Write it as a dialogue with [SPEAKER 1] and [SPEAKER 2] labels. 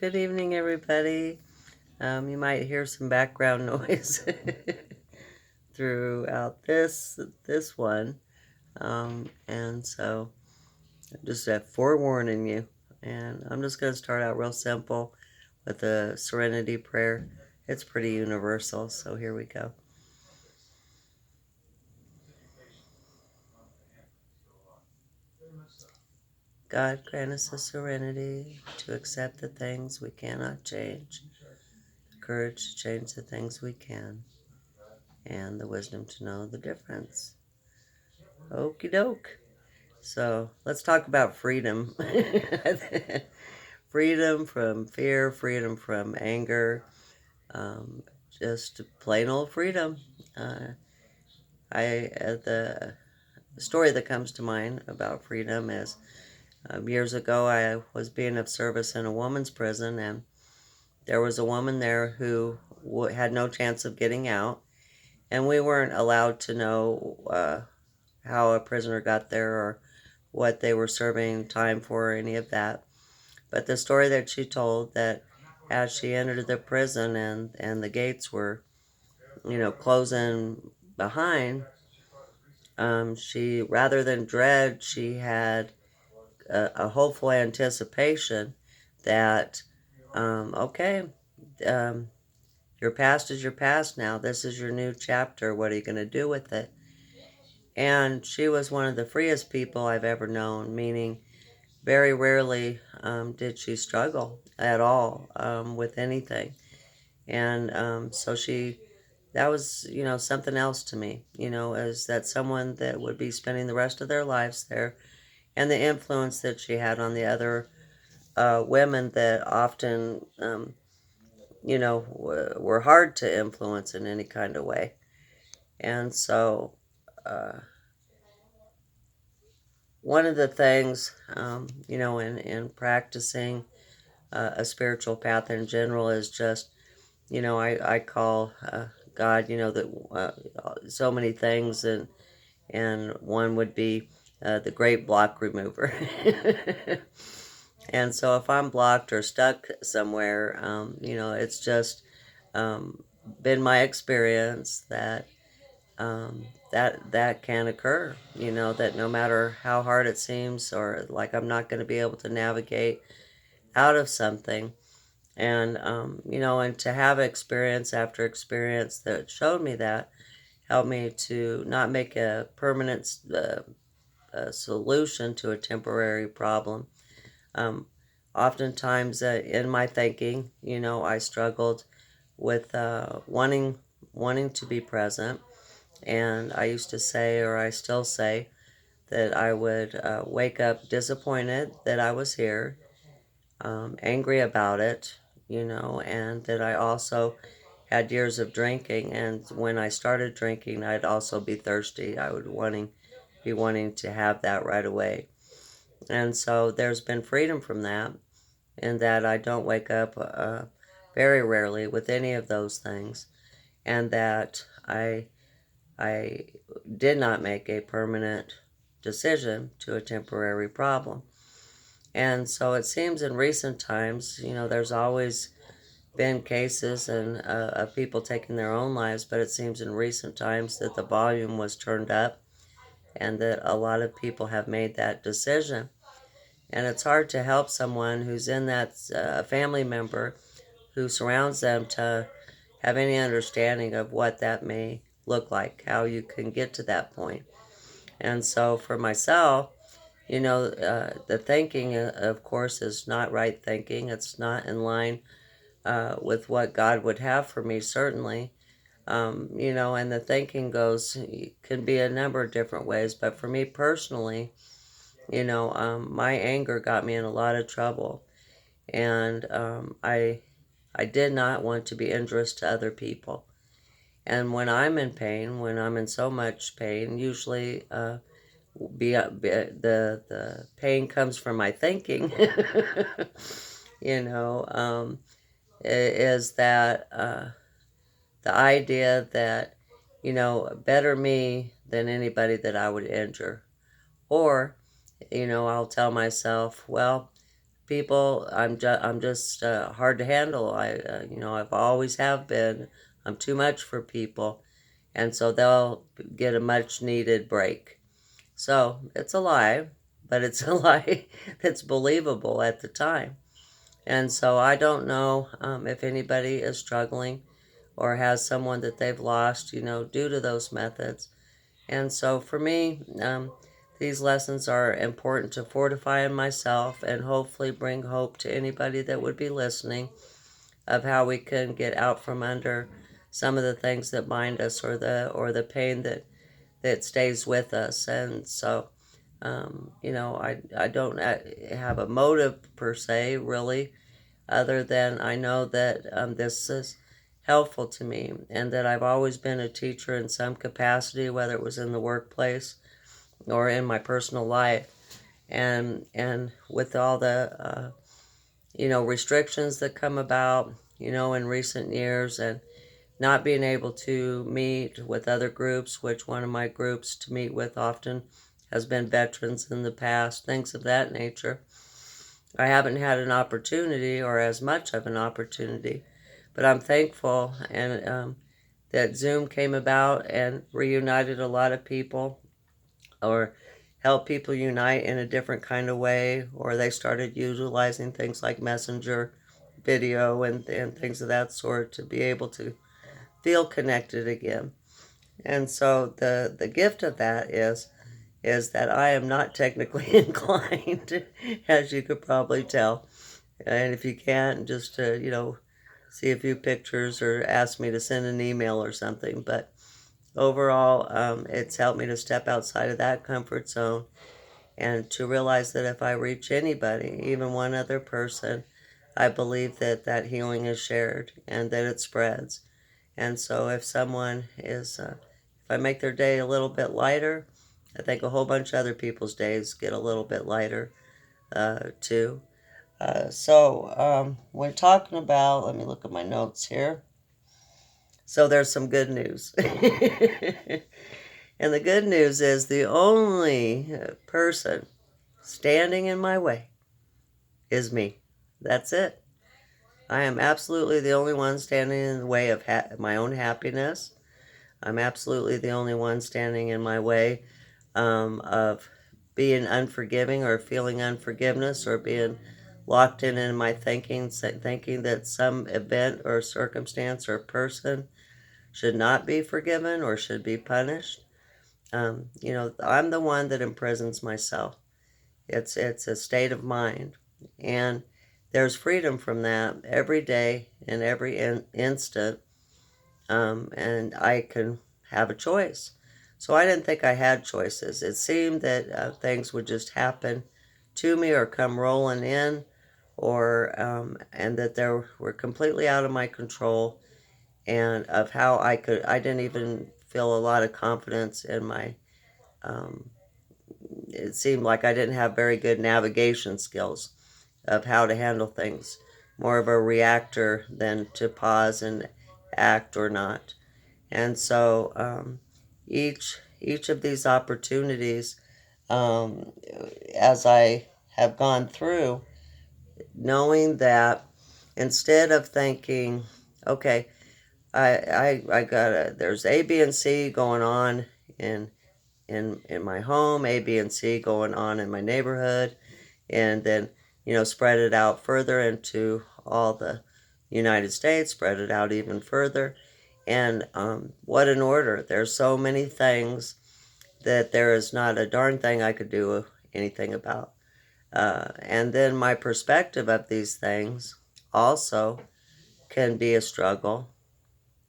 [SPEAKER 1] Good evening, everybody. You might hear some background noise throughout this one, and so just forewarning you. And I'm just going to start out real simple with the Serenity Prayer. It's pretty universal, so here we go. God grant us the serenity to accept the things we cannot change, the courage to change the things we can, and the wisdom to know the difference. Okie doke. So let's talk about freedom. Freedom from fear, freedom from anger, just plain old freedom. The story that comes to mind about freedom is years ago I was being of service in a woman's prison, and there was a woman there who had no chance of getting out, and we weren't allowed to know how a prisoner got there or what they were serving time for or any of that. But the story that she told, that as she entered the prison and the gates were, closing behind, she, rather than dread, she had a hopeful anticipation that, okay, um, your past is your past now. This is your new chapter. What are you going to do with it? And she was one of the freest people I've ever known, meaning very rarely did she struggle at all with anything. And so that was, something else to me, is that someone that would be spending the rest of their lives there, and the influence that she had on the other women that often, were hard to influence in any kind of way. And so, uh, one of the things, in practicing a spiritual path in general is just, I call God, that so many things, and one would be the great block remover. And so if I'm blocked or stuck somewhere, it's just been my experience that that can occur, that no matter how hard it seems, or like I'm not going to be able to navigate out of something. And and to have experience after experience that showed me that, helped me to not make a permanent solution to a temporary problem. um, Oftentimes in my thinking, I struggled with wanting to be present. And I used to say, or I still say, that I would wake up disappointed that I was here, angry about it, and that I also had years of drinking. And when I started drinking, I'd also be thirsty. I would be wanting to have that right away. And so there's been freedom from that, in that I don't wake up very rarely with any of those things, and that I did not make a permanent decision to a temporary problem. And so it seems in recent times, there's always been cases of people taking their own lives, but it seems in recent times that the volume was turned up, and that a lot of people have made that decision. And it's hard to help someone who's in that family member who surrounds them to have any understanding of what that may look like, how you can get to that point. And so for myself, the thinking, of course, is not right thinking. It's not in line with what God would have for me, certainly. And the thinking can be a number of different ways. But for me personally, my anger got me in a lot of trouble. And I did not want to be injurious to other people. And when I'm in pain, when I'm in so much pain, usually the pain comes from my thinking. you know, um, is that the idea that, better me than anybody that I would injure. Or, I'll tell myself, well, people, I'm just hard to handle. I've always have been. I'm too much for people, and so they'll get a much needed break. So it's a lie, but it's a lie that's believable at the time. And so I don't know if anybody is struggling or has someone that they've lost, due to those methods. And so for me, these lessons are important to fortify in myself and hopefully bring hope to anybody that would be listening of how we can get out from under some of the things that bind us or the pain that stays with us. And so, I don't have a motive per se, really, other than I know that this is helpful to me and that I've always been a teacher in some capacity, whether it was in the workplace or in my personal life. And with all the restrictions that come about, in recent years, and not being able to meet with other groups, which one of my groups to meet with often has been veterans in the past, things of that nature. I haven't had an opportunity or as much of an opportunity, but I'm thankful and that Zoom came about and reunited a lot of people or helped people unite in a different kind of way, or they started utilizing things like Messenger video and things of that sort to be able to feel connected again. And so the gift of that is that I am not technically inclined, as you could probably tell. And if you can't, just to, see a few pictures or ask me to send an email or something. But overall, it's helped me to step outside of that comfort zone and to realize that if I reach anybody, even one other person, I believe that that healing is shared and that it spreads. And so if someone is, if I make their day a little bit lighter, I think a whole bunch of other people's days get a little bit lighter too. So we're talking about, let me look at my notes here. So there's some good news. And the good news is the only person standing in my way is me. That's it. I am absolutely the only one standing in the way of my own happiness. I'm absolutely the only one standing in my way of being unforgiving or feeling unforgiveness or being locked in my thinking that some event or circumstance or person should not be forgiven or should be punished. I'm the one that imprisons myself. It's a state of mind, and there's freedom from that every day and every instant, and I can have a choice. So I didn't think I had choices. It seemed that things would just happen to me or come rolling in, or and that they were completely out of my control, and of how I didn't even feel a lot of confidence in my. Um, it seemed like I didn't have very good navigation skills of how to handle things. More of a reactor than to pause and act or not. And so each of these opportunities, um, as I have gone through, knowing that instead of thinking, okay, I got there's A, B, and C going on in in my home, A, B, and C going on in my neighborhood, and then spread it out further into all the United States, spread it out even further. And what an order. There's so many things that there is not a darn thing I could do anything about. And then my perspective of these things also can be a struggle.